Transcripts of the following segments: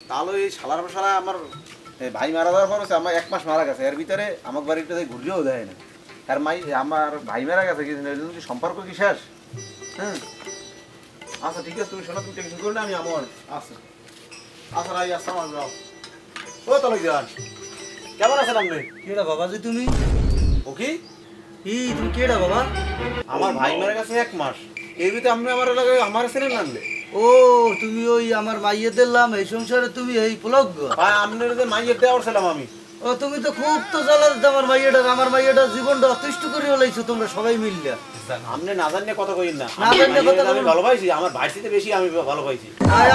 তাহলে এই শালার শালা আমার ভাই মারা যাওয়ার পর আমার 1 মাস মারা গেছে, এর ভিতরে আমার বাড়িটা ঘুরলেও দেয় না। আর আমার ভাই মারা গেছে কি সম্পর্ক কি শেষ? হ্যাঁ আচ্ছা ঠিক আছে, তুমি শোনো, তুমি টেনশন করো না, আমি আমার আচ্ছা আচ্ছা রাই আসসালাম আলাইকুম। ও তাহলে যান, কেমন আছেন আপনি? কেডা বাবা যে তুমি? ও কি তুমি কেডা বাবা? আমার ভাই মারা গেছে 1 মাস, এর ভিতরে আপনি আমার এলাকায় আমার ছেলে নামলে। ও তুমি ওই আমার মাইয়ে দিলাম এই সংসারে তুমি এই প্লগ ভাই আপনার যে মাইয়ের দেওয়ার ছিলাম আমি। ও তুমি তো খুব তো জ্বালাতে আমার মাইয়েটা জীবনটা অতিষ্ঠ করে হলাইছো তোমরা সবাই মিললে। আপনি না জানিয়ে কথা কইন না, না জানিয়ে কথা আমি ভালো পাইছি, আমার ভাইয়ের থেকে বেশি আমি ভালো পাইছি।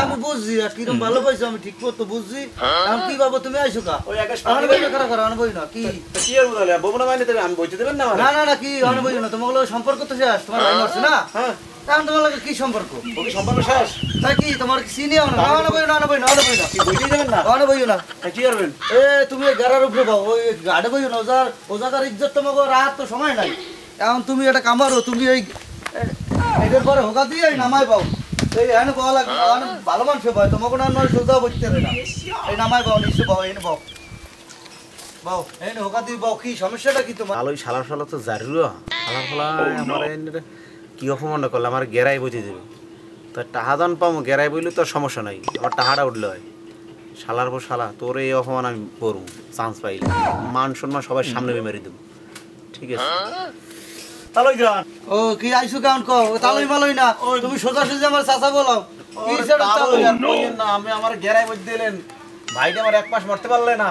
আমি বুঝছি আর কিরকম ভালো পাইছো আমি ঠিক মতো বুঝছি। এখন কি বাবা তুমি আইছো কা? ওই আকাশ আমার বই না খারাপ করো আনবই না কি কি আর বলে বমনা মাইনে দেবে, আমি বইতে দেবেন না? না না না কি আনবই না, তোমার সম্পর্ক তো শেষ, তোমার ভাই মরছে না? হ্যাঁ এখন তোমার লাগে কি সম্পর্ক? ও কি সম্পর্ক শেষ? তাই কি তোমার চিনিও না? আনবই না আনবই না আনবই না কি বইতে দেবেন না? আনবই না। কি করবেন? এ তুমি গাড়ার উপরে পাও ওই গাড়ে বই না, ওজাগার ইজ্জত তোমাকে রাত তো সময় নাই। এখন তুমি এটা কামারো, তুমি এই এটার পরে হোকা দিয়ে নামাই পাও এই এনে পাওয়া লাগে, ভালো মানুষ পায় তোমাকে না নয় সোজা বসতে না এই নামাই পাও, নিশ্চয় পাও এনে পাও বাও এনে হোকা দিয়ে পাও। কি সমস্যাটা কি তোমার? আলোই শালার শালা তো জারুর শালার শালা আমার কি অপমান করলে আমার গেরাই বইতে দেবে, তা টাহাদান পাবো গেরাই বইলে তো সমস্যা নাই, আমার টাহাটা উঠলে হয়। শালার পর শালা তোর এই অপমান আমি করবো, চান্স পাইলে মান সম্মান সবার সামনে মেরে দেবো। ঠিক আছে তাহলে যান। ও কি আইসু কেমন কো তালই মালই না, তুমি সোজা সোজা আমার চাচা বলো কি সেটা তালই না, আমি আমার গেরাই বইতে দিলেন, ভাইটা আমার 1 মাস মরতে পারলে না,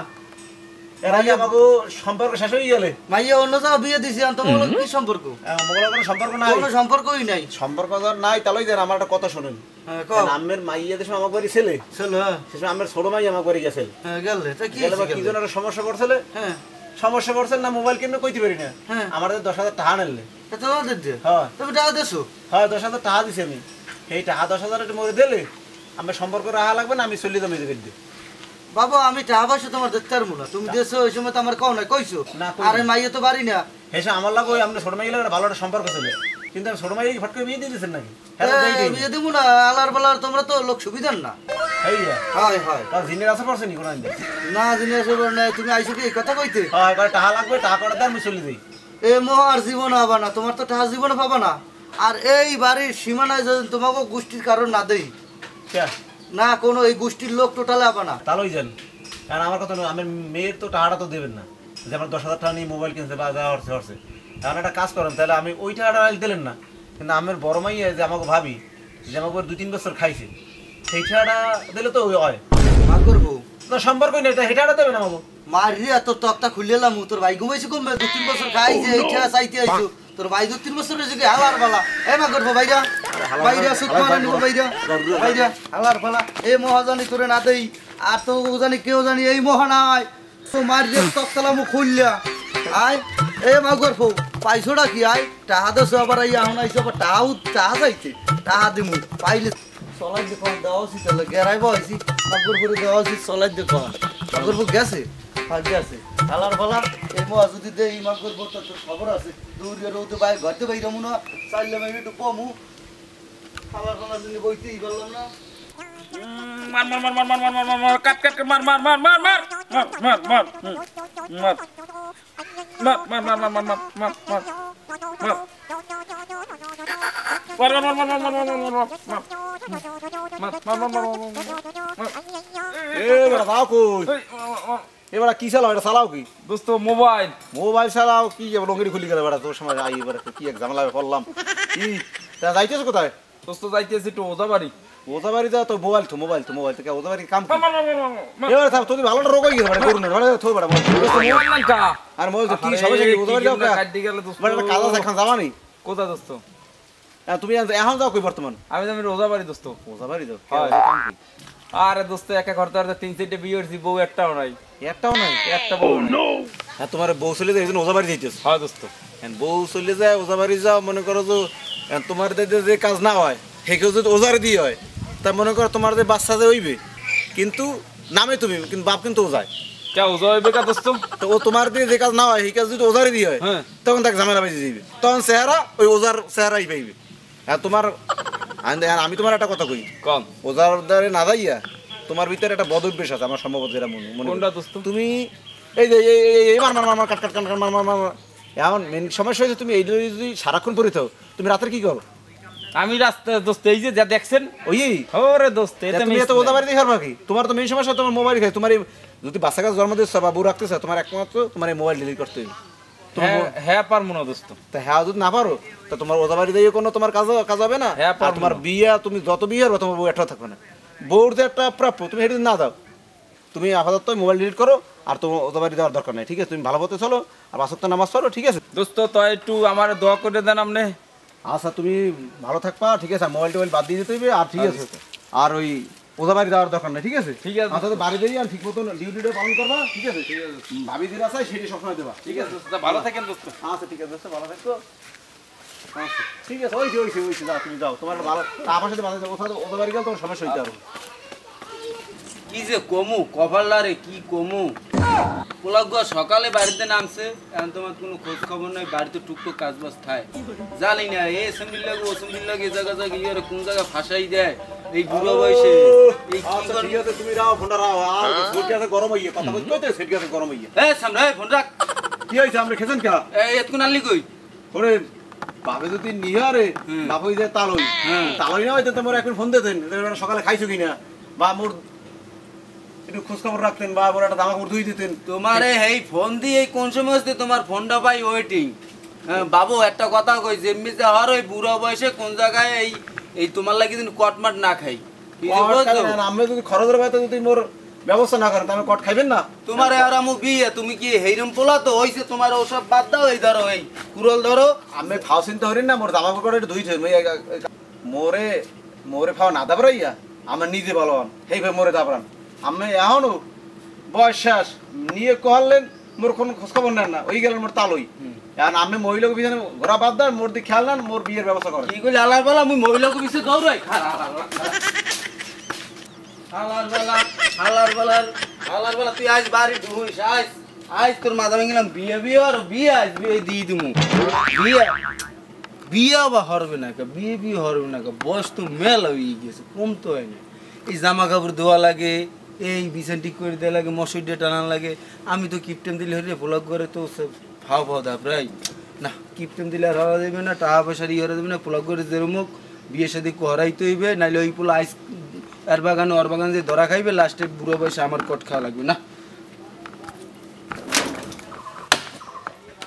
এর আগে আমাকে সম্পর্ক শেষ হয়ে গেলে মাইয়া অন্য জায়গা বিয়ে দিছি আর তোমার কি সম্পর্ক? মোগলার কোনো সম্পর্ক নাই, কোনো সম্পর্কই নাই। সম্পর্ক ধর নাই তাহলে দেন আমার একটা কথা শোনেন। হ্যাঁ কও। আমের মাইয়া দেশ আমার বাড়ি ছেলে চলো হ্যাঁ শেষে আমার ছোট মাই আমার বাড়ি গেছে, হ্যাঁ গেলে তা কি গেলে কি জন্য একটা সমস্যা পড়ছিল, হ্যাঁ সমস্যা পড়ছে না মোবাইল কিনে কইতে পারি না, হ্যাঁ আমাদের 10,000 টাকা নিলে। তা তোমাদের দে হ্যাঁ তুমি টাকা দেছো? হ্যাঁ 10,000 টাকা দিছি আমি, এই টাকা 10,000 একটু মরে দিলে আমার সম্পর্ক রাখা লাগবে না, আমি চলে যাবো এদিকে দিয়ে। বাবা আমি টাকা পয়সা তোমার দেখতে পারবো না, তুমি দেছো ওই সময় তো আমার কও না কইছো না, কই আরে মাইয়া তো বাড়ি না। হেসে আমার লাগে ওই আমরা ছোট মাই লাগে ভালো একটা সম্পর্ক ছিল, কিন্তু আমি ছোট মাই ফট করে বিয়ে দিয়ে দিয়েছেন নাকি? বিয়ে দেবো না আলার বালার, তোমরা তো লোক সুবিধার না। হয় হয় তার জিনের আসা পড়ছে নি কোনো আনবে? না জিনিস না, তুমি আইসো কি এই কথা কইতে? হ্যাঁ এবার টাকা লাগবে, টাকা করে দেন আমি চলে যাই। এ মহার জীবন হবা না, তোমার তো টাকা জীবনে পাবা না। আর এই বাড়ির সীমানায় যদি তোমাকে গোষ্ঠীর কারণ না দেই না, কোনো এই গোষ্ঠীর লোক টোটালে আবা না। তাহলেই যান, কারণ আমার কথা আমার মেয়ের তো টাকাটা তো দেবেন না, যে আমার 10,000 টাকা নিয়ে মোবাইল কিনছে বা যা হচ্ছে হচ্ছে, এখন একটা কাজ করেন তাহলে আমি ওই টাকাটা দিলেন না, কিন্তু আমার বড় মাইয়া যে আমাকে ভাবি যে আমাকে 2-3 বছর খাইছে, সেই টাকাটা দিলে তো ওই হয় মা করবো না, সম্পর্কই নেই, সেই টাকাটা দেবেন আমাকে। মারি এত তক্তা খুলিলাম, তোর ভাই ঘুমাইছে কমবে 2-3 বছর খাইছে এইটা চাইতে আইছো, তোর ভাই 2-3 বছর হয়েছে কি হালার বালা। এ মা করবো বাইরা বাইরা সুত মারা নিব বাইরা বাইরা হালার বালা। এ মহাজানি তোরে না দেই আর তো জানি কেউ জানি এই মহা নাই তো মারি তক্তালা মুখ খুললা আয়। এ মা করবো পাইছোটা কি আয় টাহা দেছো আবার আই এখন আইছো আবার টাহা চাইছে, টাহা দিমু পাইলে চলাই দেখো দেওয়া উচিত তাহলে গেরাই বয়সি মাগুর করে দেওয়া উচিত, চলাই দেখো মাগুর গেছে গেছে হালার ফালা। এই মহা যদি দে এই মাগুর তো তোর খবর আছে, দৌড়িয়ে রৌতে বাইরে ঘরতে বাইরে না চাইলে আমি একটু কমু হালার ফালা যদি বইতেই পারলাম না। মার মার মার মার মার মার মার মার কাট কাট মার মার মার মার মার মার মার মার মার মার মার মার মার মার মার মার এবার কি চালাও, এটা চালাও কি দোস্ত মোবাইল মোবাইল চালাও কি লঙ্গিরি খুলি গেলে বেড়া তোর সময় আই এবার কি এক ঝামেলা করলাম। কি যাইতেছো কোথায়? দোস্ত যাইতেছি একটু ওজা বাড়ি। ওজা বাড়ি যা তো মোবাইল থেকে ওজা বাড়ি কাম এবার থাক তোর ভালোটা রোগ হয়ে গেছে মানে করুন মানে থো বেড়া আর মোবাইল তো কি সমস্যা কি ওজা বাড়ি যাও মানে কাজ আছে এখন যাবা নি কোথা দোস্ত? তুমি এখন যাও কই বর্তমান? আমি যাবি রোজা বাড়ি দোস্ত। ওজা বাড়ি যাও? আরে দোস্ত একা করতে করতে 3-4টে বিয়ে হয়েছি, বউ একটাও নাই। একটাও নাই? একটা বউ নাই। হ্যাঁ তোমার বউ চলে যায় এই জন্য ওজা বাড়ি যাইতেছ? হ্যাঁ দোস্ত বউ চলে যায় ওজা বাড়ি যাও, মনে করো যে তোমার যে কাজ না হয় সেকেও যদি ওজারে দিয়ে হয় তা মনে করো তোমার যে বাচ্চা যে হইবে কিন্তু নামে তুমি কিন্তু বাপ কিন্তু ওজায় কে ওজা হইবে কা দোস্ত? তো ও তোমার দিয়ে যে কাজ না হয় সেই কাজ যদি ওজারে দিয়ে হয় তখন তাকে ঝামেলা বেঁচে যাবে, তখন চেহারা ওই ওজার চেহারাই পাইবে। আর তোমার আমি তোমার একটা কথা কই, কম ওজার দ্বারে না যাইয়া তোমার ভিতরে একটা বদ অভ্যাস আছে আমার সম্ভবত যেটা মনে কোনটা দোস্ত? তুমি এই যে এই মার মার মার মার কাট কাট কাট মার মার মার মার এমন মেন সমস্যা হয়েছে তুমি এই যদি সারাক্ষণ পরে থাও তুমি রাতের কি করো? আমি রাস্তা দোস্ত এই যে যা দেখছেন ওই ওরে দোস্ত এটা তুমি এত ওদা বাড়ি দেখার বাকি তোমার তো মেন সমস্যা তোমার মোবাইল খাই তোমার যদি বাচ্চা কাছে জন্ম দিচ্ছ বা বউ রাখতেছ তোমার একমাত্র তোমার এই মোবাইল ডিলিট করতে হবে। হ্যাঁ পারবো না দোস্ত। তা হ্যাঁ যদি না পারো তা তোমার ওদা বাড়ি দিয়ে কোনো তোমার কাজ হবে না। হ্যাঁ আর তোমার বিয়ে তুমি যত বিয়ে হবে তোমার বউ একটা থাকবে না। বউর যে একটা প্রাপ্য তুমি সেটা না দাও, তুমি আপাতত মোবাইল ডিলিট করো আর তোমার ওদা বাড়ি দেওয়ার দরকার নেই, ঠিক আছে? তুমি ভালো পথে চলো আর বাসক্ত নামাজ পড়ো, ঠিক আছে দোস্ত? তো একটু আমার দোয়া করে দেন আপনি। আচ্ছা তুমি ভালো থাকবা, ঠিক আছে? মোবাইল টোবাইল বাদ দিয়ে দিতে হবে আর ঠিক আছে, আর ওই ওদা বাড়ি দেওয়ার দরকার নেই, ঠিক আছে? ঠিক আছে আচ্ছা বাড়ি দিয়ে আর ঠিক মতন ডিউটিটা পালন করবা, ঠিক আছে? ভাবি দিন আছে সেটি সবসময় দেবা, ঠিক আছে? ভালো থাকেন দোস্ত। আচ্ছা ঠিক আছে দোস্ত, ভালো থাকো। আচ্ছা ঠিক আছে, ওইছে যাও, তুমি যাও, তোমার ভালো আমার সাথে বাধা দেবো, ওদা বাড়ি গেলে তোমার সমস্যা হইতে হবে। কি যে কমু কপালারে কি কমু পোলাগ সকালে বাড়িতে নামছে এখন তোমার কোনো খোঁজ খবর নাই, বাড়িতে টুকটুক কাজ বাজ থাকে জানি না এ এসেম্বলি লাগে ওসেম্বলি লাগে এ জায়গা জায়গা ইয়ে কোন জায়গা ফাঁসাই দেয় এই বুড়ো বয়সে। এই কি আচ্ছা করবে? ঠিক আছে, তুমি রাও ফোনটা রাও, আর সেট গেছে গরম হইয়ে কথা বলতে কইতে সেট গেছে গরম হইয়ে। সামনে ফোন রাখ। কি হইছে আমরা খেছেন কা? এই এতক্ষণ আনলি কই? ওরে বাবে যদি নিহারে বাপ হই যায় তালই, তালই না হইতে তোমার এখন ফোন দিতেন সকালে খাইছো কিনা বা মোর একটু খোঁজ খবর রাখতেন বা মোর একটা জামা কাপড় ধুই দিতেন। তোমারে এই ফোন দিয়ে এই কোন সময় হচ্ছে তোমার ফোনটা পাই ওয়েটিং। বাবু একটা কথা কই যেমনিতে হর ওই বুড়ো বয়সে কোন জায়গায় এই তোমার লাগি দিন কটমাট না খাই আমরা যদি খরচের বাইতে যদি মোর ব্যবস্থা না করেন তাহলে কট খাইবেন না। তোমার আর আমু বিয়ে তুমি কি হেইরম পোলা তো হইছে তোমার ওসব বাদ দাও, এই ধরো এই কুরল ধরো। আমি ফাও চিন্তা করেন না মোর জামা কাপড় একটু ধুইছেন মোরে মোরে ফাও না দাবরাইয়া আমার নিজে ভালো হন সেই ভাই মোরে দাবরান আমি এখনো বয়স শেষ নিয়ে কহলেন মোর কোনো খোঁজখবর নেন না, ওই গেলেন মোর তালই। এখন আমি মহিলাকে পিছনে ঘোরা বাদ দেন, মোর দিকে খেয়াল নেন, মোর বিয়ের ব্যবস্থা করেন। কি কইলে আলার বেলা আমি মহিলাকে পিছে দৌড়াই হালার বেলা তুই আজ বাড়ি ঢুইস আজ তোর মাথা ভেঙে বিয়ে আর বিয়ে আজ বিয়ে দিয়ে দিমু বিয়ে বা হরবে না বিয়ে হরবে না বয়স তো মেলা হয়ে গেছে, কম তো হয় না। এই জামা কাপড় ধোয়া লাগে, এই বিছান ঠিক করে দেওয়া লাগে, মশারি দিয়ে টানা লাগে। আমি তো কিপটেম দিলে হলে ব্লগ করে তো ফাও দা প্রায় না, কিপটেম দিলে আর হওয়া যাবে না, টাকা পয়সা ইয়ে হওয়া যাবে না, ব্লগ করে যেরমুক বিয়ে সাথে হরাইতে হইবে, নাইলে ওই পোলা আইস আর বাগানে ওর বাগান যে ধরা খাইবে লাস্টে বুড়ো বয়সে আমার কট খাওয়া লাগবে না।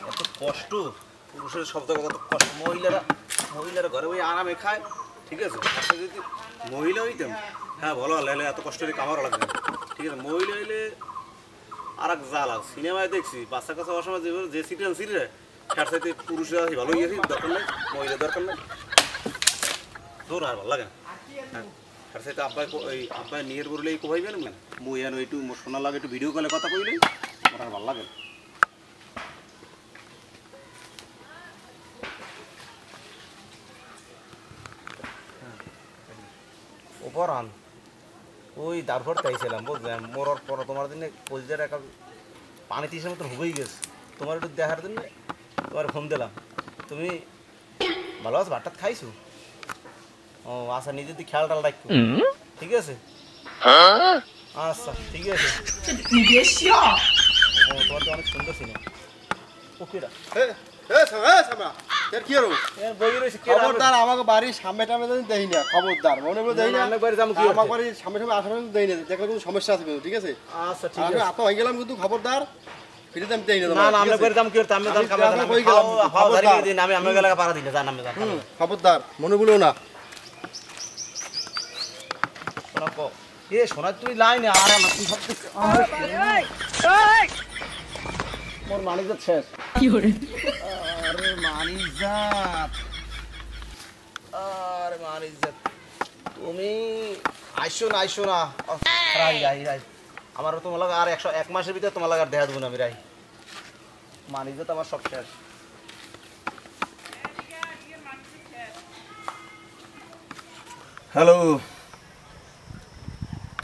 এত কষ্ট পুরুষের শব্দ কত কষ্ট, মহিলারা ঘরে বই আরামে খায়, ঠিক আছে? যদি মহিলা হইতাম হ্যাঁ ভালো হলে এত কষ্ট হলে কামারও লাগবে না, ঠিক আছে? মহিলা হইলে আর এক জ্বালা। সিনেমায় দেখছি বাচ্চা কাছে অসময় যে সিরিয়াল সিরিয়াল তার সাথে পুরুষরা ভালো গিয়েছি, দরকার নেই মহিলা দরকার নেই, তোর আর ভালো লাগে না। হ্যাঁ তার সাথে আব্বাই নিয়ের বললে এই কোভাইবেন না মুই এন একটু শোনা লাগে, একটু ভিডিও কলে কথা কইলেই আমার আর ভালো লাগে না। পরান ওই তারপর চাইছিলাম বুঝলেন মরার পর তোমার জন্য পরিচয় একটা পানি তিসের মতো হবেই গেছে, তোমার একটু দেখার জন্য তোমার ফোন দিলাম। তুমি ভালো আছো? ভাতটা খাইছো? ও আচ্ছা নিজের দিকে খেয়াল টাল রাখো, ঠিক আছে? আচ্ছা ঠিক আছে। ও তোমার তো অনেক সুন্দর ছিল। ওকেরা খবরদার আমাকে বাড়ির সামনে টামে দেই না, খবরদার মনে করে দেই না। আমার বাড়ির সামনে সামনে আসার দেই না, দেখলে কোনো সমস্যা আছে কিন্তু, ঠিক আছে? আচ্ছা ঠিক আমি আছে। আপা হয়ে গেলাম কিন্তু খবরদার ফিরে আমি দেই না। না না আমরা করে দাম কি করতে আমি দাম কামে আমি কই গেলাম? খাওয়া দাঁড়ি দিন আমি আমার গেলে পারা দিলে জান আমি জান খবরদার মনে বলো না। শোনা কো এ শোনা তুই লাইনে আর না তুই সব মোর মানিকজাত শেষ কি করে? আরে মানিকজাত তুমি আইসো না রাই আমার তোমার লাগে আর 1 মাসের ভিতরে তোমার লাগে আর দেখা দেবো না আমি রাই। মানিকজাত আমার সব শেষ। হ্যালো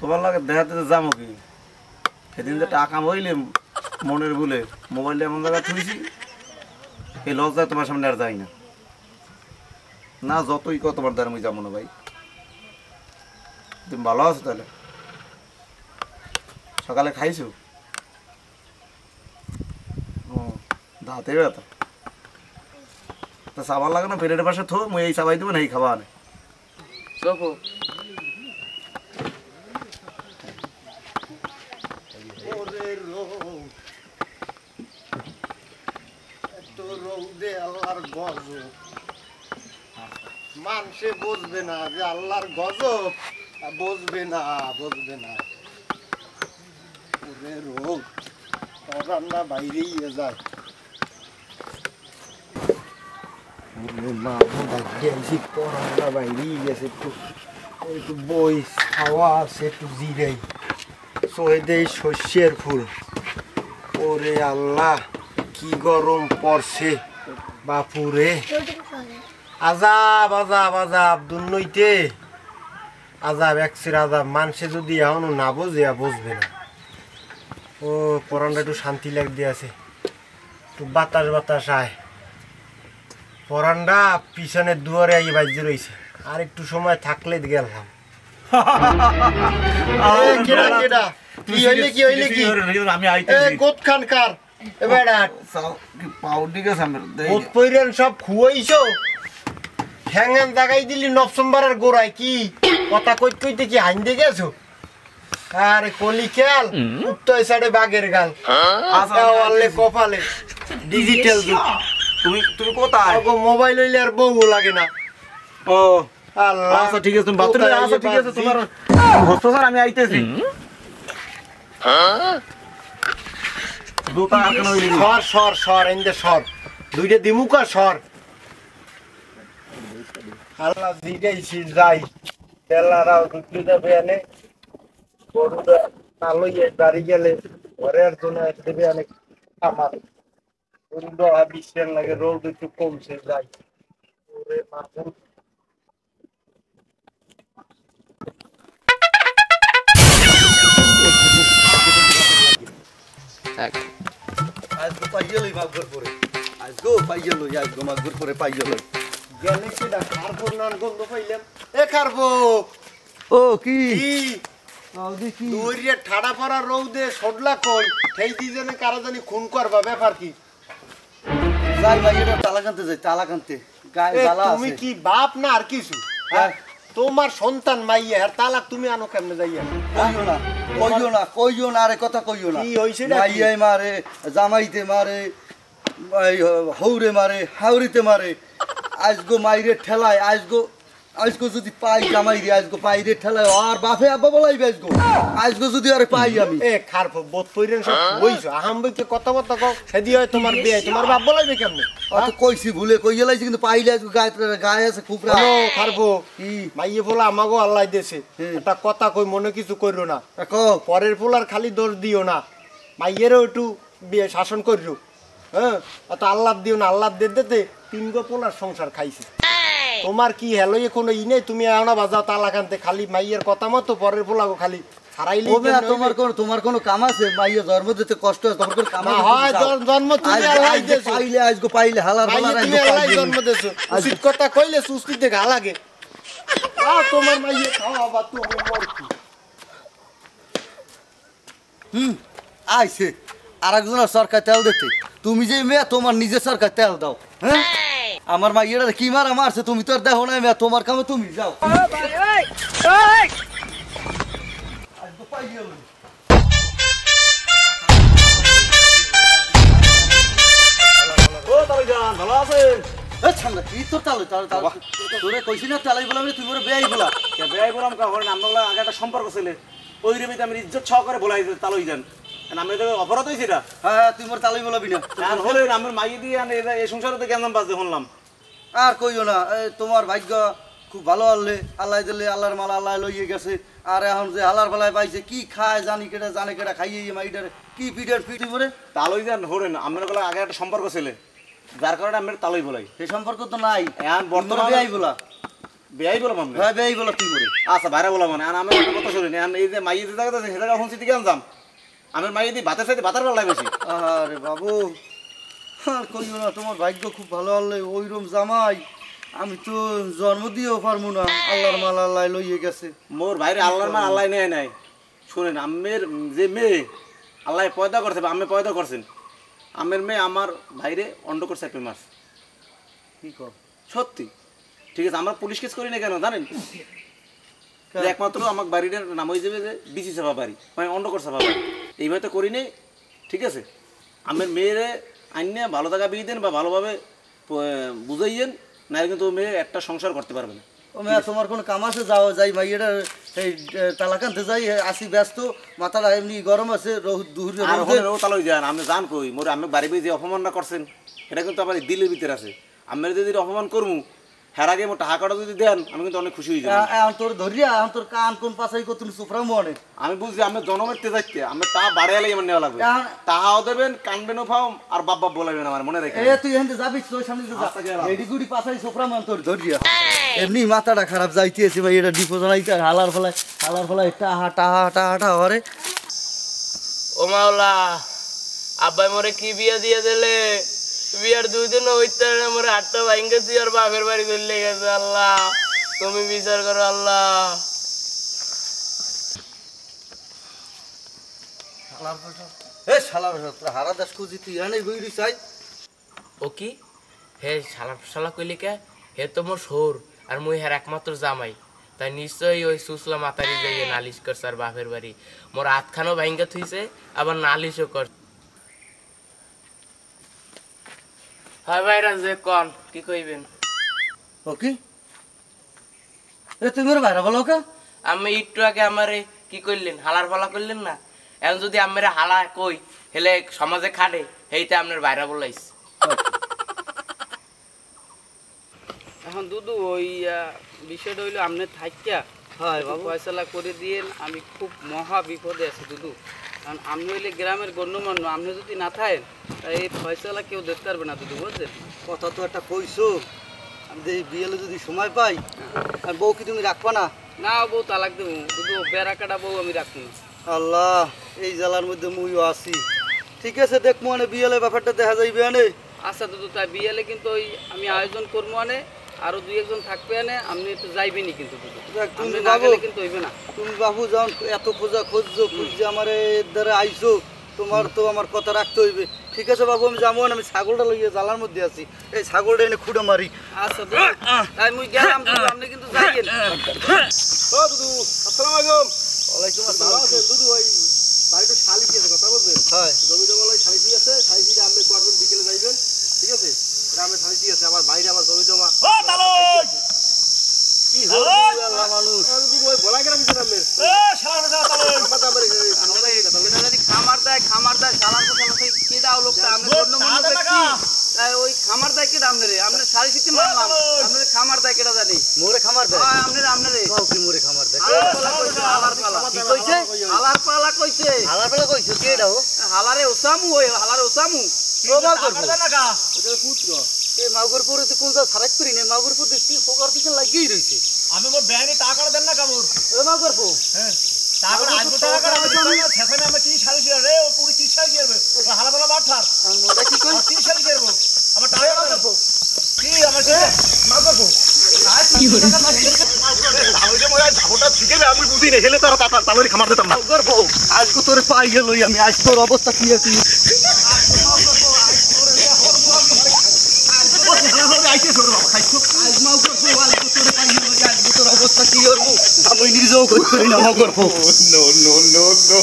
তোমার লাগে দেখাতে যাবো কি? সেদিন যে টাকা হইলে মনের ভুলে মোবাইলটা এমন জায়গায় থুইছি এই লজ্জায় তোমার সামনে আর যাই না। না যতই কত তোমার দ্বারা আমি যাবো না ভাই। তুমি ভালো আছো তাহলে? সকালে খাইছো? ও দাঁতে ব্যথা তা সাবান লাগে না পেটের পাশে থো মুই এই সাবাই দেবো না এই খাবা আনে দেখো রৌদে আল্লাহর গজব মানুষে বুঝবে না যে আল্লাহর গজব বুঝবে না ওরে রোগ রান্না বাইরেই যায় পড়াটা বাইরেই গেছে একটু বই খাওয়া আছে একটু জিরাই সোহেদেই শস্যের ফুল ওরে আল্লাহ কি গরম পড়ছে বাপুরে আজাব আজাব আজাব দুর্নইতে আজাব একসের আজাব মানুষে যদি এখনো না বোঝে বুঝবে না ও পরানটা একটু শান্তি লাগতে আছে একটু বাতাস বাতাস আয় পরানটা পিছনের দুয়ারে আই বাজে রয়েছে আর একটু সময় থাকলে গেলাম কি হইলে কি আমি আইতেছি গোদ খানকার সব খুয়াইছো ঠ্যাঙ্গান জাগাই দিলি নভেম্বরের গোড়ায় কি কথা কইতে কি হাইন্দে গেছো আরে কলি খেয়াল উত্তর সাইডে বাঘের গাল আলে কপালে ডিজিটাল যুগ তুমি কোথায় মোবাইল হইলে আর বউ লাগে না ও আল্লাহ আচ্ছা ঠিক আছে তুমি বাথরুমে আচ্ছা ঠিক আছে তোমার হস্ত স্যার আমি আইতেছি দুটা আর কেন হইলি সর এন্ডে সর দুইটা দিমুকা সর আল্লাহ দিগাইছি যাই তেলারাও ঢুকতে যাবে এনে গরুটা নালইয়ে বাড়ি গেলে ঘরের জন্য দেবে অনেক আমার গরুটা বিশ্বের লাগে রোদ একটু কমছে যাই ওরে মাহবুব আজকে পাইজলই মাগর পরে আজগো পাইজলই আজগো মাগর পরে পাইজলই গেলে কি না খারপুর নান গন্ধ পাইলাম এ খারপো ও কি কি নাও দেখি দৌড়িয়ে ঠাড়া পড়া রৌদে সডলা কই সেই দিজনে কারো জানি খুন করবা ব্যাপার কি যাই ভাই এটা তালা কানতে যাই তালা কানতে গায়ে এ, জ্বালা তুমি আছে কি বাপ না আর কিছু হ্যাঁ। তোমার সন্তান মাইয়া আর তালাক তুমি আনো কেমনে যাইয়া কইও না আরে কথা কইও না কি হইছে নাকি? মাইয়াই মারে জামাইতে মারে এই হৌরে মারে হাওরিতে মারে আজগো মাইরে ঠেলায় আজগো যদি পাই জামাইরে আজগো পাইরে ঠেলায় আর বাপে আব্বা বলাইবে আজগো যদি আরে পাই আমি এ খারপ বোধ পইরেন সব কইছো আহাম বইতে কথা কথা কও সেদি হয় তোমার বিয়ে তোমার বাপ বলাইবে কেমনে অত কইছি ভুলে কইয়া লাইছি কিন্তু পাইলে আজগো গায়ে আছে খুব রাগ হ্যালো খারপো কি মাইয়ে বলা আমাগো আল্লাহ দেছে হুম। একটা কথা কই মনে কিছু কইরো না কো পরের পোলার খালি দোষ দিও না মাইয়েরও একটু বিয়ে শাসন করিও হ্যাঁ অত আল্লাহ দিও না আল্লাহ দিতে 3 গো পোলার সংসার খাইছে তোমার কি হেলই কোনো ই নেই তুমি আনা বাজাও তালাক আনতে খালি মাইয়ের কথা মতো পরের পোলাগো খালি ছাড়াইলি ওবে তোমার কোনো কাম আছে মাইয়া জন্ম দিতে কষ্ট আছে তোমার কোনো কাম না আছে হয় জন্ম তুমি আল্লাহ দেছো আজগো পাইলে হালার মাইয়ে তুমি আল্লাহ জন্ম দেছো উচিত কথা কইলে সুস্থিতে ঘা লাগে তোমার মাইয়ে খাওয়া বা তুমি মরকি আইছে আরেকজনের সরকার তেল দিতে তুমি যে মেয়ে তোমার নিজের সরকার তেল দাও হ্যাঁ আমার মাইয়েরা কি মারা মারছে তুমি তো আর দেখো না মেয়ে তোমার কামে তুমি যাও আজগো পাই গেল ও তাই জান ভালো আছেন ছামলা কি তোর তালে তোরে কইছি না তালাই বলা তুই মোরে বেয়াই বলা কে বেয়াই বললাম কা হরে আমরা আগে একটা সম্পর্ক ছিল ওই রেমিতে আমি ইজ্জত সহকারে বলাই তালই যান আমি তো অপরাধ হইছে এটা হ্যাঁ তুই মোর তালাই বলাবি না আর হলে আমার মাইয়ে দিয়ে এই সংসারে কেমন বাজে শুনলাম আর কইও না তোমার ভাগ্য খুব ভালো আল্লে আল্লাহ দিলে আল্লাহর মালা আল্লাহ লইয়ে গেছে আর এখন যে হালার বেলায় পাইছে কি খায় জানে কেটা খাইয়ে মাইটার কি পিঠের পিঠি মরে তালই যান হরেন আমরা গেলে আগে একটা সম্পর্ক ছিল যার কারণে আমরা তালই বলাই সেই সম্পর্ক তো নাই এখন বর্তমানে বেয়াই বলা বেয়াই বললাম আমরা হ্যাঁ বেয়াই বলা তুই মরে আচ্ছা বাইরে বললাম মানে আর আমি একটা কথা শুনিনি এই যে মাইয়ে যে জায়গাতে সে জায়গা শুনছি দিকে আনতাম আমার মাইয়ে দিয়ে ভাতের সাথে ভাতার বেলায় বেশি আরে বাবু আর কইও না তোমার ভাগ্য খুব ভালো আল্লে ওইরকম জামাই আমি তো জন্ম দিয়েও পারবো না আল্লাহর মাল আল্লাহ লইয়ে গেছে মোর ভাইরে আল্লাহর মান আল্লাহ নেয় নাই শুনেন আমের যে মেয়ে আল্লাহ পয়দা করছে বা আমি পয়দা করছেন আমের মেয়ে আমার ভাইরে অন্ড করছে 1 মাস। কি কর সত্যি ঠিক আছে আমরা পুলিশ কেস করি না কেন জানেন যে একমাত্র আমার বাড়িটার নাম হয়ে যাবে যে বিসি সাফা বাড়ি মানে অন্ডকর সাফা বাড়ি এইভাবে তো করি নেই ঠিক আছে আমের মেয়েরে আইনে ভালো টাকা বিয়ে দেন বা ভালোভাবে বুঝাইয়েন না কিন্তু ও মেয়ে একটা সংসার করতে পারবে না। ও মেয়ে তোমার কোনো কাম আছে যাও যাই মাইয়েটা এই তালাক আনতে যাই আসি ব্যস্ত মাথাটা এমনি গরম আছে দুহুর আর ওখানে রোগ তালই যান আপনি জান কই মোরে আমি বাড়ি বাড়ি যে অপমানটা করছেন এটা কিন্তু আমার দিলের ভিতরে আছে আমি যদি অপমান করবো হের আগে মোটা হাকাটা যদি দেন আমি কিন্তু অনেক খুশি হয়ে যাবো। তোর ধরিয়া তোর কান কোন পাশাই কত সুফরা মনে আমি বুঝছি আমি জনমের তেজাইতে আমি তা বাড়াইলে আমার নেওয়া লাগবে তাহাও দেবেন কানবেনও ফাও আর বাপ বাপ বলাবেন আমার মনে রেখে তুই এখান যাবি তোর সামনে এডি গুড়ি পাশাই সুফরা মান তোর ধরিয়া এমনি মাথাটা খারাপ যাইতেছে ভাই এটা ডিপো জানাইতে হালার ফলায় টাহা টাহা টাহা টাহা হরে। ও মাওলা আব্বাই মোরে কি বিয়া দিয়ে দিলে বিয়ার 2 দিন হইতে মোরে 8টা ভাঙ্গে তুই আর বাপের বাড়ি চলে গেছে আল্লাহ তুমি বিচার করো আল্লাহ। হারা দাস খুঁজি তুই এনে বইরি চাই ও কি হে শালা কইলি কে হে তো মোর শোর আর মুই হের একমাত্র জামাই তাই নিশ্চয়ই ওই সুসলা মাতারি যাইয়ে নালিশ করছে আর বাপের বাড়ি মোর হাতখানো ভাঙ্গে থুইছে আবার নালিশও কর। হয় ভাইরা যে কন কি কইবেন? ও কি তুমি বাইরে বলো কা আমি একটু আগে আমারে কি করলেন হালার ফালা করলেন না এখন যদি আমার হালা কই হেলে সমাজে খাটে হেইতে আপনার বাইরে বলাইস। এখন দুদু ওই বিষয়টা হইলো আপনি থাকিয়া ফয়সালা করে দিয়েন আমি খুব মহা বিপদে আছি দুদু কারণ আপনি হইলে গ্রামের গণ্যমান্য আপনি যদি না থাকেন তাই এই ফয়সালা কেউ দেখতে পারবে না দুদু বুঝলেন। কথা তো একটা কইছো আমি বিয়েলে যদি সময় পাই আর বউ কি তুমি রাখবা না? না বউ তালাক দেবো দুদু বেড়া কাটা বউ আমি রাখবো না। আল্লাহ এই জ্বালার মধ্যে মুইও আছি ঠিক আছে দেখবো মানে বিয়েলে ব্যাপারটা দেখা যাইবে আনে। আচ্ছা দুদু তাই বিয়েলে কিন্তু ওই আমি আয়োজন করবো আনে আরো 2-1 জন থাকবে আনে আপনি একটু যাইবেনি কিন্তু দুদু তুমি না বাবু গেলে কিন্তু হইবে না। তুমি বাবু যখন এত খুঁজছো খুঁজছে আমার দ্বারা আইসো তোমার তো আমার কথা রাখতে হইবে ঠিক আছে বাবু আমি যাবো না আমি ছাগলটা লইয়া জ্বালার মধ্যে আছি এই ছাগলটা এনে খুঁড়ে মারি। আচ্ছা দুদু তাই মুই গেলাম দুদু আপনি কিন্তু যাইয়েন। ও দুদু আসসালামু আলাইকুম। ওয়ালাইকুম আসসালাম। দুদু ভাই বাড়িতে শালি কি আছে কথা বলবেন? হয় জমি জমা লই শালি কি আছে শালি দিতে আপনি করবেন বিকেলে যাইবেন ঠিক আছে গ্রামে শালি কি আছে আমার বাইরে আমার জমি জমা ও তালই কি হলো আল্লাহ মানুষ দুদু ভাই বলা গেলাম কি নামে এ শালা তালই আমাদের খামার দেয় শালার কথা সেই কেডা লোকটা আপনি অন্য মনে ব্যক্তি তাই ওই খামার দেয় কেডা আমনে রে আপনি সারি সিটি মারলাম আপনি খামার দেয় কেডা জানি মোরে খামার দেয় হ্যাঁ আপনি কাউ কি মোরে খামার দেয় হালার পালা কি কইছে হালার পালা কইছে হালার বেলা কইছো কে এটাও হালারে ওসামু ওই হালারে ওসামু প্রমাণ করবো ওটা পুত্র এই মাগুরপুরে তো কোন যা সারাক করি না মাগুরপুর দেখছি ফোকার দিকে লাগিয়েই রইছে আমি মোর ব্যাংকে টাকা দেন না কামর ওই মাগুরপুর হ্যাঁ টাকা আইবো টাকা আমি সেখানে আমি কি শালি রে ও পুরি কি শালি করবে হালা বলা বাঠার ওটা কি কই কি শালি করব আমার টাকা দেব কি আমার কে মাগবো কি হলো আমি যে মোরা ঝাবটা ঠিক আছে আমি বুঝি না হেলে তারা তালরি খামার দিতাম না মাগুরপুর আজকে তোরে পাই গেল আমি আজ তোর অবস্থা কি আছে অবস্থা কি করবো আমি নিজেও করি না মাগুরপুর নো নো নো নো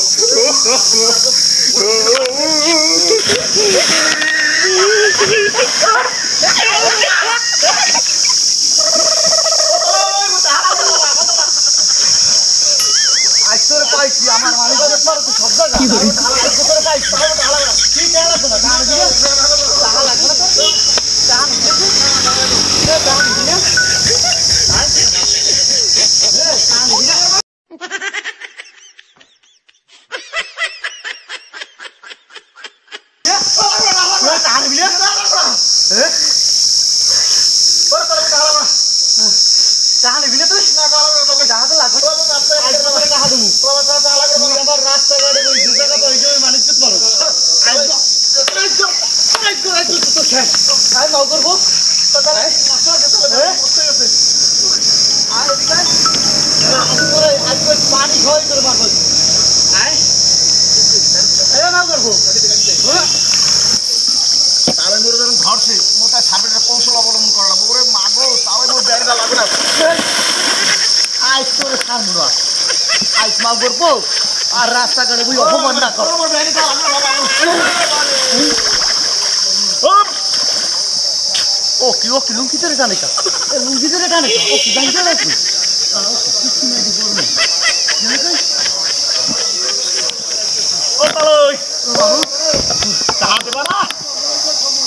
আজ তোরে পাইছি আমার মানুষের পর তো শব্দ কি হলো তোরে পাইছি কি টাকা লাগবে না টাকা লাগবে না তো পানি খাওয়াই করে মারবো করবো তাহলে মোর যখন ধরছে মোটা সার্ভেটের কৌশল অবলম্বন করা লাগবে ওরে মাগো তাও মোর ব্যাগটা লাগবে না আইস তোর সামনে আইস মা করবো আর রাস্তাঘাটে বুঝি অপমান না কর মোর ব্যাগটা লাগবে না বাবা ও কি লুঙ্গি ধরে টানে কা লুঙ্গি ধরে টানে কা ও কি জানতে লাগবে কিছু নাই দি করবে ও তালই ও বাবু তাহাতে বাবা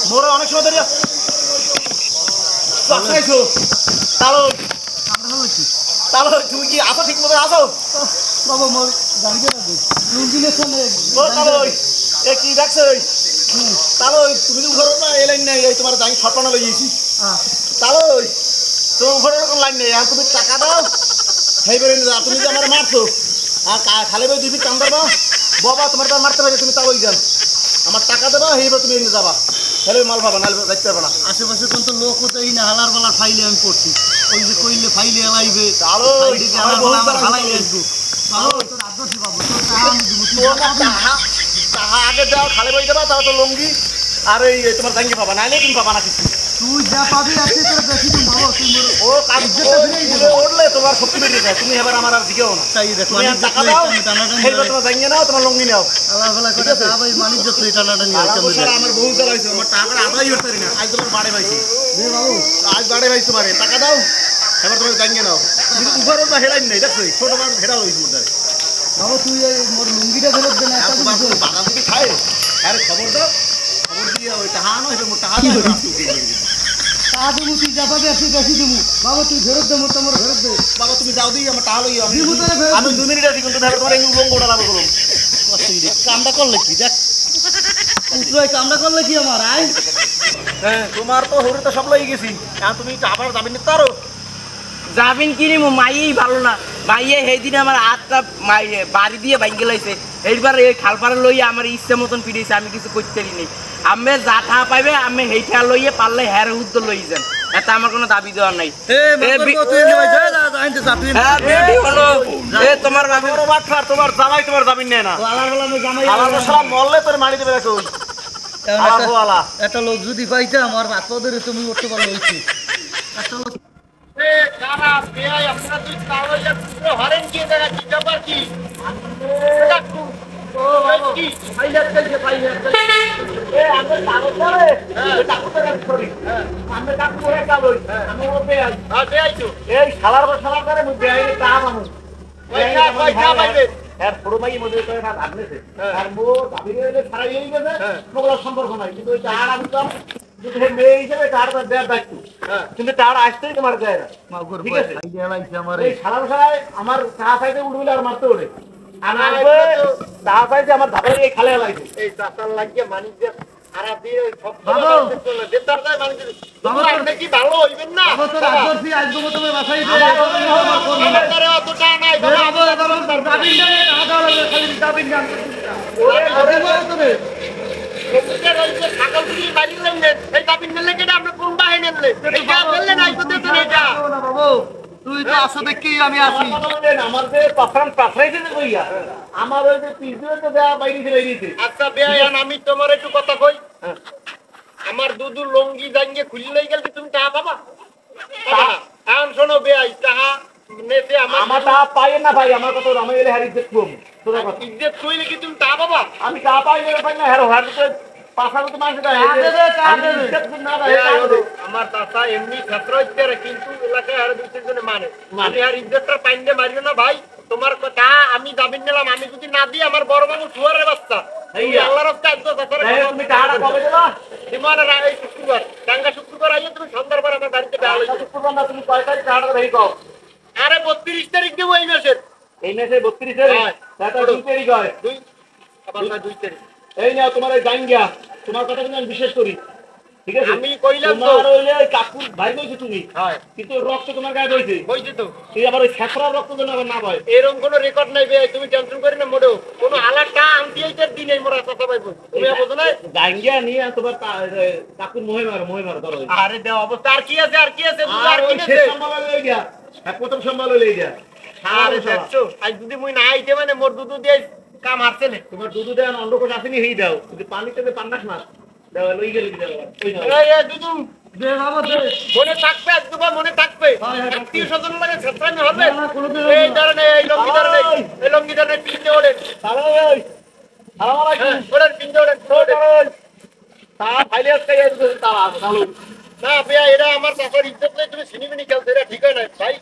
মোরে অনেক সময় ধরে চাকরাইছো তালই আমরা হইছি তালই তুমি কি আসো ঠিক মতো আসো বাবা মোর জানতে লাগবে লুঙ্গি লে সামনে ও তালই এ কি দেখছো তালই তুমি ঘর না এই লাইন নাই এই তোমার দাই ছটনা লইছি তালই তুমি ঘর কোন লাইন নেই আর তুমি টাকা দাও হেই বেরে না তুমি যে আমার মারছো আর খালে বই দিবি কাম দাও বাবা তোমার তো মারতে পারবে তুমি তালই যান আমার টাকা দেবা হেইবা তুমি নিয়ে যাবা তাহলে মাল পাবা না দেখতে পারবে না আশেপাশে কোন তো লোক হতেই না হালার বালা ফাইলে আমি পড়ছি ওই যে কইলে ফাইলে এলাইবে তালই হালার বালা আমার হালাই আসবো বাবা তোর আদর্শ বাবু তোর টাকা আমি দিব তুই তাহা আগে দাও খালে বই দেবা তাও তো লঙ্গি আর এই তোমার জাঙ্গি পাবা না তুমি পাবা না কিছু তুই যা পাবি আর তুই তোর বেশি দিন বাবা তুই মোর ও কাজ উঠলে তোমার শক্তি বেরিয়ে যায় তুমি এবার আমার আর দিকেও না চাই দেখ তুমি আর টাকা দাও হেইবা তোমার জাঙ্গি নাও তোমার লঙ্গি নাও আল্লাহ ভালো করে তা ভাই মানিক যত এটা নাটা নিয়ে আইতাম আমার বহু জ্বালা হয়েছে আমার টাকা আদায় করতে পারি না আজ তোমার বাড়ে পাইছি দে বাবু আজ বাড়ে পাইছি তোমার টাকা দাও এবার তোমার জাঙ্গি নাও কিন্তু উপর ওটা হেলাই নাই দেখছো ছোট বার হেরা হয়েছে মোর দ্বারা বাবু তুই এই মোর লুঙ্গিটা ফেরত দে না আর একটা তোমার দিবি বাগান থেকে খায় আরে খবর দাও খবর দিয়ে ওই টাকা আনো এটা মোর টাকা দাও তা দেবো তুই যা পাবি আর তুই বেশি দেবো বাবা তুই ফেরত দে মোর তোমার ফেরত দে বাবা তুমি যাও দিই আমার টাকা লই দিবো তোরে ফেরত আমি 2 মিনিট আছি কিন্তু দেখো তোমার এই লঙ্গোটা লাভ করলাম কামটা করলে কি দেখ তুই কামটা করলে কি আমার আই হ্যাঁ তোমার তো হরে তো সব লই গেছি এখন তুমি আবার যাবেন না তারও যাবিন কিনিমু মাইয়েই ভালো না মাইয়ে সেইদিন আমার হাতটা মাইয়ে বাড়ি দিয়ে ভাঙ্গে লাইছে এইবার এই খালপাড়ে লইয়া আমার ইচ্ছে মতন ফিরেছে আমি কিছু করতে পারিনি আমি যা ঠা পাইবে আমি সেইটা লইয়ে পারলে হ্যার উদ্দ লই যান এত আমার কোনো দাবি দেওয়ার নাই তোমার তোমার জামাই তোমার যাবেন না আলাদা সারা মরলে তোর মারি দেবে দেখো একটা লোক যদি পাইতাম আমার ভাত ধরে তুমি উঠতে পারো হইছি একটা লোক সম্পর্ক নাই কিন্তু মেয়ে হিসেবে তার দেওয়ার দায়িত্ব কিন্তু তার আসতেই তোমার দেয় না ঠিক আছে এই সারা সারায় আমার চা চাইতে উঠবে আর মারতে ওঠে চা চাইতে আমার ধাপে এই খালে লাইছে এই চাচার লাগিয়ে মানিকদের সারা দিয়ে সব কি ভালো হইবেন না তুই তো আসো দেখি আমি আসি আমার যে পাথরাইছে কইয়া আমার ওই যে পিছনে তো দেয়া বাইরে বেরিয়েছে আচ্ছা বেয়ান আমি তোমার একটু কথা কই আমার দুদু লঙ্গি জাঙ্গে খুললেই গেল তুমি টাকা পাবা এখন শোনো বেয়াই টাকা নেতে আমার টাকা পাই না ভাই আমার কথা আমি এলে হারি ইজ্জত কম তোর কথা ইজ্জত কইলে কি তুমি টাকা পাবা আমি টাকা পাই না হেরো হারতে পাছার তো মানুষ দেয় আমার চাচা এমনি ছাত্র হচ্ছে কিন্তু এলাকায় আর দুই জনে মানে আমি আর ইজ্জতটা পাইন্দে মারিও না ভাই তোমার কথা আমি দাবিন নিলাম আমি যদি না দিই আমার বড় মানুষ শুয়ারের বাচ্চা আল্লাহর রাস্তায় তুমি টাকাটা কবে দেবা সীমানা এই শুক্রবার টাঙ্গা শুক্রবার আইলে তুমি সন্ধ্যার পর আমার বাড়িতে শুক্রবার না তুমি কয় তারিখ টাকাটা দেখি কও আরে 32 তারিখ দেবো এই মাসের 32 তারিখ তাহলে 2 তারিখ হয় 2 আবার 2 তারিখ এই নাও তোমার এই জাঙ্গিয়া তোমার কথা কিন্তু আমি বিশ্বাস করি ঠিক আছে আমি কইলাম তো তোমার ওইলে কাকুর ভাই কইছো তুমি হ্যাঁ কিন্তু রক্ত তোমার গায়ে বইছে বইছে তো তুই আবার ওই ছাত্রার রক্ত যেন আবার না হয় এরকম কোনো রেকর্ড নাই বে তুমি টেনশন করি না মোড়ো কোনো আলাদা আনতি এইটার দিন এই মোরা কথা পাইবো তুমি বুঝো না জাঙ্গিয়া নিয়ে তোমার কাকুর মোহে মার ধরো আরে দেও অবস্থা আর কি আছে আর কি আছে সম্ভাবনা লই গিয়া এক প্রথম সম্ভাবনা লই গিয়া আরে দেখছো আজ যদি মুই না আইতে মানে মোর দুধ দিয়ে কাম আসছে না তোমার দুধু দেন অন্য কোষ আসেনি হই দাও যদি পানিতে পান্নাস মাছ দাও লই গেল এই দুধু দে বাবা দে মনে থাকবে একদম মনে থাকবে আত্মীয় স্বজন লাগে ছাত্রানি হবে এই ধরনের এই লঙ্গি ধরনের পিনতে ওড়ে ভালো ওই ভালো ওড়েন পিনতে ওড়েন তা ফাইলে আজকে এই তারা ভালো না ভাইয়া এটা আমার চাচার ইজ্জত নেই তুমি সিনেমিনি খেলছো এটা ঠিক হয় না ভাই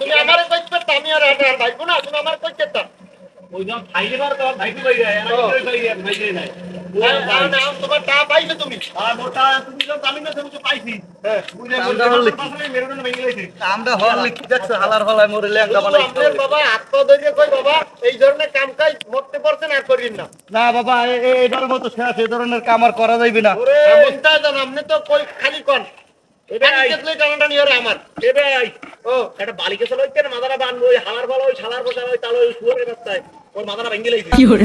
তুমি আমারে কইতে পারতা আমি আর ভাই না তুমি আমার কইতে পারতা ওইজন ফাইলে বার তো ভাই কই যায় আর ভাই নাই না তোমার টা পাইলে তুমি আর মোটা তুমি তো জানি না তুমি তো পাইছি হ্যাঁ আমরা হল কি দেখছ হালার ফলায় মরে লেঙ্গা বানাই আপনার বাবা আত্মধৈর্য কই বাবা এই ধরনের কাম কাজ মরতে পারছেন আর করিন না না বাবা এইটার মতো শেষ এই ধরনের কাম আর করা যাইবে না এমনটা জান আপনি তো কই খালি কোন এটা দেখলে টানাটা নিয়ে আমার এটাই ও এটা বালিকে চলো কেন মাথাটা বানবো ওই হালার ফলা ওই শালার বসা ওই তালো ওই শুয়োরের রাস্তায় ওর মাথাটা ভেঙে লাইছে কি করে